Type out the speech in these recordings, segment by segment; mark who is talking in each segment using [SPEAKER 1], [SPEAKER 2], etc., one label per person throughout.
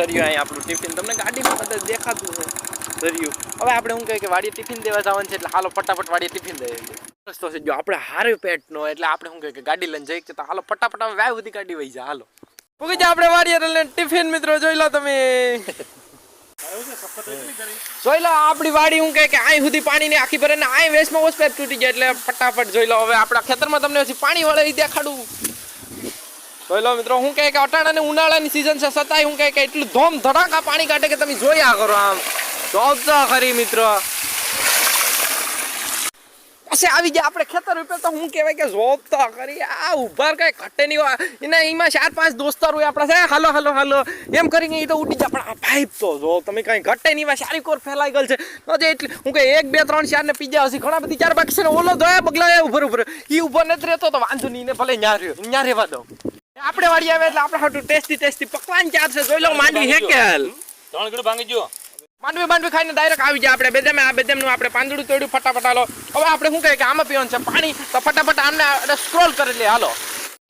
[SPEAKER 1] દરિયો અહીં આપણું ટિફિન તમને ગાડીમાં કદાચ દેખાતું છે દરિયો. હવે આપણે શું કહે કે વાડીએ ટિફિન દેવા જવાનું છે એટલે હાલો ફટાફટ વાડીએ ટિફિન દઈએ. રસ્તો છે જો આપણે હારે પેટનો એટલે આપણે શું કહે કે ગાડી લઈને જઈએ તો હાલો ફટાફટ વાય સુધી ગાડી વહી જાય. હાલો પૂકી જાય આપણે વાડીએ લઈને ટિફિન. મિત્રો જોઈ લો તમે, જોઈ લો આપણી વાડી હું કહે કે અહીં સુધી પાણી ની આખી ભરે ને અહીં વેસ્ટમાં ઓછ પેપ તૂટી જાય એટલે ફટાફટ જોઈ લો. હવે આપણા ખેતરમાં તમને પછી પાણી વળે દેખાડું. જોઈ લો મિત્રો, હું કહે કે અટાણાની ઉનાળાની સિઝન છે છતાંય હું કહે કે એટલું ધોમ ધડાકા પાણી કાઢે કે તમે જોયા કરો. આમ જોતા ખરી મિત્રો, પછી આવી જાય આપણે ખેતર ઉપર તો હું કહેવાય કે જોતા ખરી. આ ઉભાર કઈ ઘટે નહીં એના એમાં 4-5 દોસ્તારો આપણા છે હાલો હાલો હાલો એમ કરીને એ તો ઉડી જાય. પણ આ પાઇપ તો જો તમે કઈ ઘટે નહીં, સારી કોર ફેલાઈ ગયેલ છે એટલે હું કહે 1 2 3 4 ને પીજા હશે ઘણા બધી 4 બાકી છે ને ઓલો ધોયા બગલા ઉભર ઉભર એ ઉભર નથી રહેતો તો વાંધો નહીં ને ભલે ન્યા રહ્યો ન્યા રહેવા દો. આપણે વાડી આવે એટલે આપણે હાટું ટેસ્ટી પકવાન ચાર છે. જોઈ લો માંડવી હેકેલ
[SPEAKER 2] 3 કિલો ભાંગી જો
[SPEAKER 1] માંડવી ખાઈને ડાયરેક્ટ આવી જાય. આપણે બેદમે આ બેદમનું આપણે પાંદડું તોડ્યું ફટાફટ. હાલો હવે આપણે શું કહે કે આમાં પીવાનું છે પાણી તો ફટાફટ આમને સ્ક્રોલ કરી લે. હાલો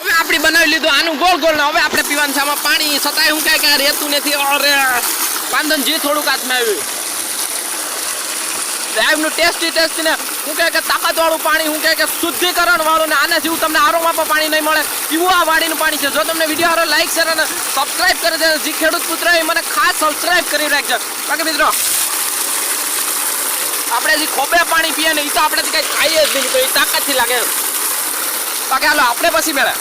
[SPEAKER 1] હવે આપણે બનાવી લીધું આનું ગોળ ગોળ ને હવે આપણે પીવાનું છે આમાં પાણી. છતાંય શું કહે કે રહેતું નથી. અરે પાંદન જે થોડુંક હાથમાં આવ્યું ડ્રાઈવનું ટેસ્ટી ને હું કહે કે તાકાતવાળું પાણી, હું કહે કે શુદ્ધિકરણ વાળું ને આના જેવું તમને આરોમાં પણ પાણી નહીં મળે એવું આ વાડીનું પાણી છે. જો તમને વિડીયો હારો લાઈક શેર અને સબસ્ક્રાઇબ કરી દે. જે ખેડૂત પુત્ર એ મને ખાસ સબસ્ક્રાઇબ કરી રાખજો. બાકી મિત્રો આપણે જે ખોબે પાણી પીએ ને એ તો આપણે કઈ ખાઈએ જ નહીં તો એ તાકાતથી લાગે. બાકી હાલો આપણે પછી મેળે